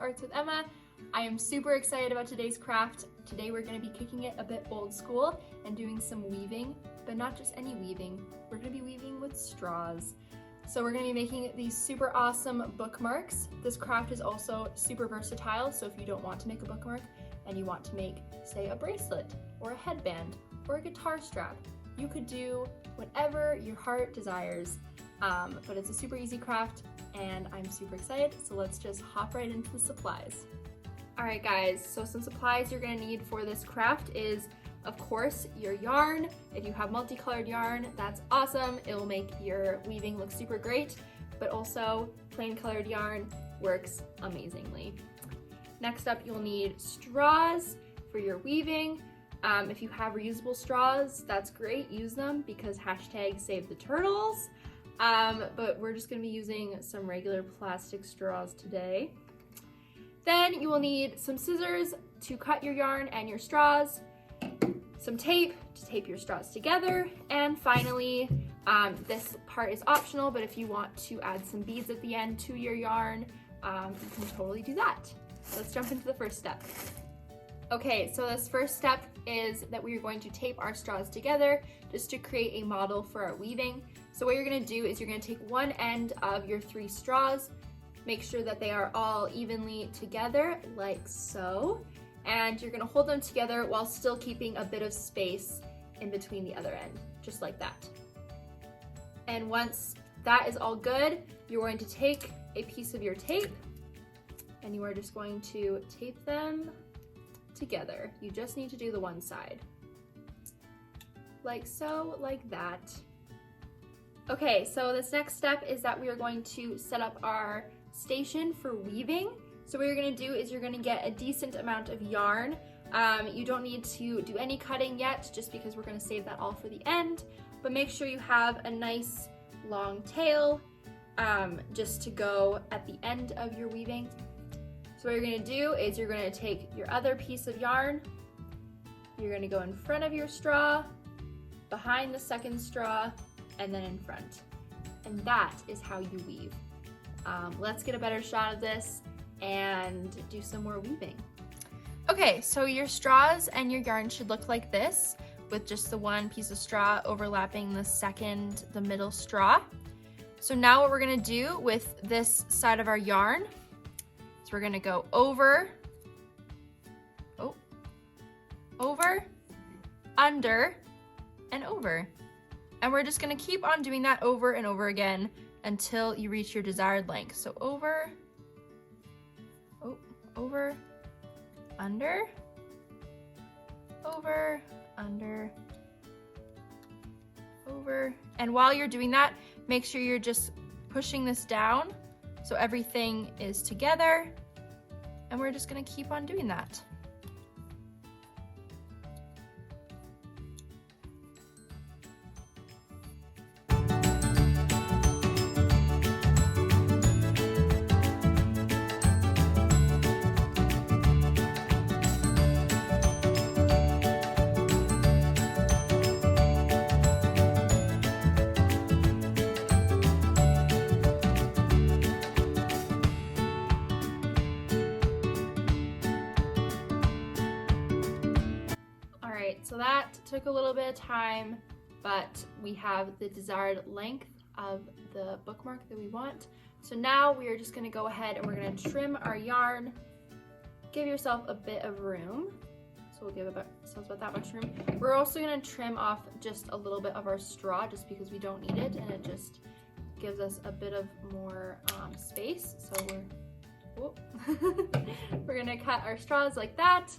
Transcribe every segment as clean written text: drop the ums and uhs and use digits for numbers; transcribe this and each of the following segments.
Arts with Emma. I am super excited about today's craft. Today we're going to be kicking it a bit old school and doing some weaving, but not just any weaving. We're going to be weaving with straws. So we're going to be making these super awesome bookmarks. This craft is also super versatile, so if you don't want to make a bookmark and you want to make, say, a bracelet or a headband or a guitar strap, you could do whatever your heart desires. But it's a super easy craft and I'm super excited, so let's just hop right into the supplies. Alright guys, so some supplies you're going to need for this craft is, of course, your yarn. If you have multicolored yarn, that's awesome. It will make your weaving look super great, but also plain colored yarn works amazingly. Next up, you'll need straws for your weaving. If you have reusable straws, that's great, use them because #save the turtles. But we're just going to be using some regular plastic straws today. Then you will need some scissors to cut your yarn and your straws, some tape to tape your straws together, and finally, this part is optional, but if you want to add some beads at the end to your yarn, you can totally do that. Let's jump into the first step. Okay, so this first step is that we are going to tape our straws together just to create a model for our weaving. So what you're going to do is you're going to take one end of your 3 straws, make sure that they are all evenly together like so, and you're going to hold them together while still keeping a bit of space in between the other end, just like that. And once that is all good, you're going to take a piece of your tape and you are just going to tape them together. You just need to do the one side. Like so, like that. Okay, so this next step is that we are going to set up our station for weaving. So what you're going to do is you're going to get a decent amount of yarn. You don't need to do any cutting yet, just because we're going to save that all for the end, but make sure you have a nice long tail just to go at the end of your weaving. So what you're going to do is you're going to take your other piece of yarn, you're going to go in front of your straw, behind the second straw, and then in front. And that is how you weave. Let's get a better shot of this and do some more weaving. Okay, so your straws and your yarn should look like this, with just the one piece of straw overlapping the middle straw. So now what we're gonna do with this side of our yarn is we're gonna go over, under, and over. And we're just gonna keep on doing that over and over again until you reach your desired length. So over, under, over, under, over. And while you're doing that, make sure you're just pushing this down so everything is together. And we're just gonna keep on doing that. So that took a little bit of time, but we have the desired length of the bookmark that we want. So now we are just going to go ahead and we're going to trim our yarn. Give yourself a bit of room. So we'll give ourselves about that much room. We're also going to trim off just a little bit of our straw just because we don't need it, and it just gives us a bit of more space. So we're going to cut our straws like that.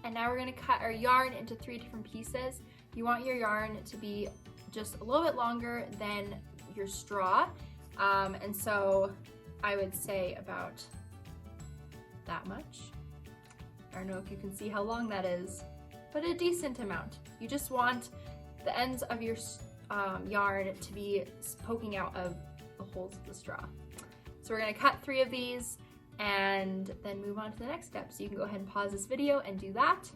And now we're going to cut our yarn into 3 different pieces. You want your yarn to be just a little bit longer than your straw. And so I would say about that much. I don't know if you can see how long that is, but a decent amount. You just want the ends of your yarn to be poking out of the holes of the straw. So we're going to cut 3 of these and then move on to the next step. So you can go ahead and pause this video and do that.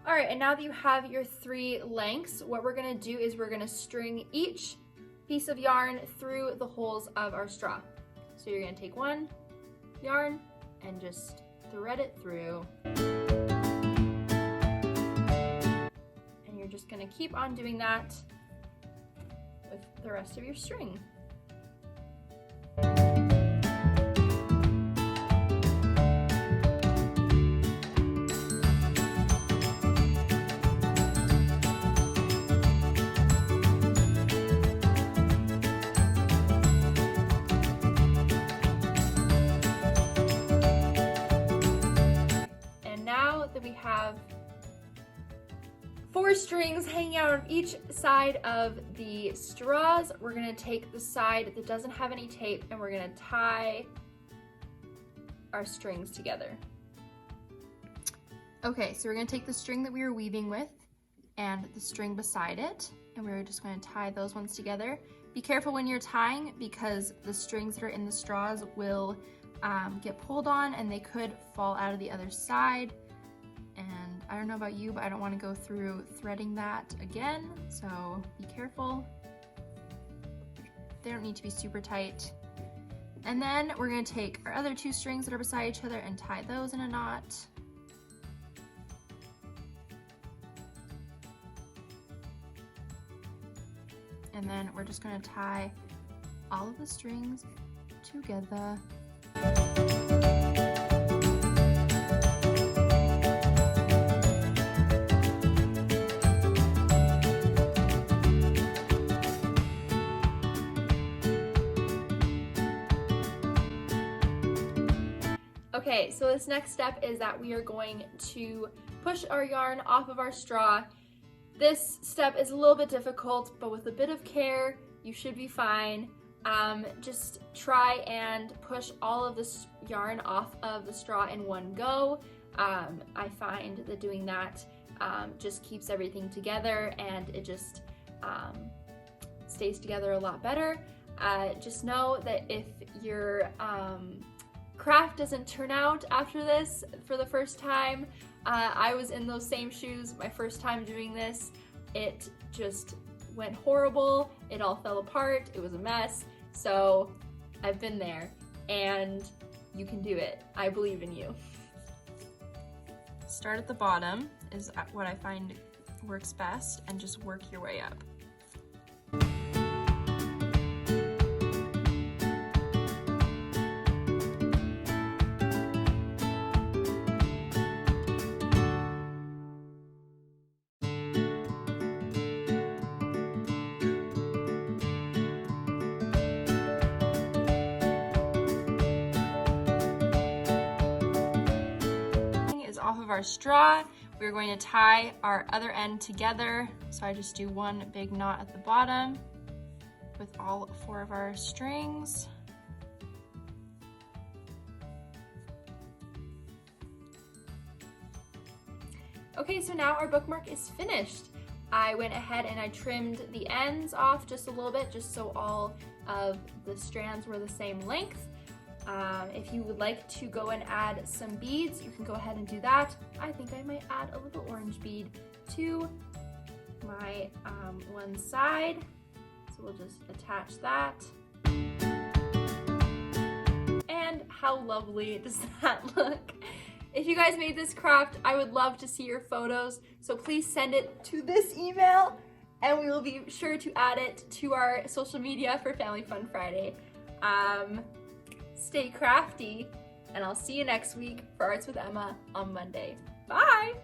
All right, and now that you have your 3 lengths, what we're gonna do is we're gonna string each piece of yarn through the holes of our straw. So you're gonna take one yarn and just thread it through. And you're just gonna keep on doing that with the rest of your string. That we have 4 strings hanging out on each side of the straws, we're going to take the side that doesn't have any tape and we're going to tie our strings together. Okay, so we're going to take the string that we were weaving with and the string beside it, and we're just going to tie those ones together. Be careful when you're tying because the strings that are in the straws will get pulled on and they could fall out of the other side. And I don't know about you, but I don't want to go through threading that again, so be careful. They don't need to be super tight. And then we're going to take our other 2 strings that are beside each other and tie those in a knot. And then we're just going to tie all of the strings together. Okay, so this next step is that we are going to push our yarn off of our straw. This step is a little bit difficult, but with a bit of care, you should be fine. Just try and push all of this yarn off of the straw in one go. I find that doing that just keeps everything together and it just stays together a lot better. Just know that if your craft doesn't turn out after this for the first time, I was in those same shoes my first time doing this. It just went horrible. It all fell apart. It was a mess. So I've been there and you can do it. I believe in you. Start at the bottom is what I find works best and just work your way up. Off of our straw, we're going to tie our other end together. So I just do one big knot at the bottom with all 4 of our strings. Okay, so now our bookmark is finished. I went ahead and I trimmed the ends off just a little bit, just so all of the strands were the same length. If you would like to go and add some beads, you can go ahead and do that. I think I might add a little orange bead to my one side. So we'll just attach that. And how lovely does that look? If you guys made this craft, I would love to see your photos. So please send it to this email and we will be sure to add it to our social media for Family Fun Friday. Stay crafty, and I'll see you next week for Arts with Emma on Monday. Bye!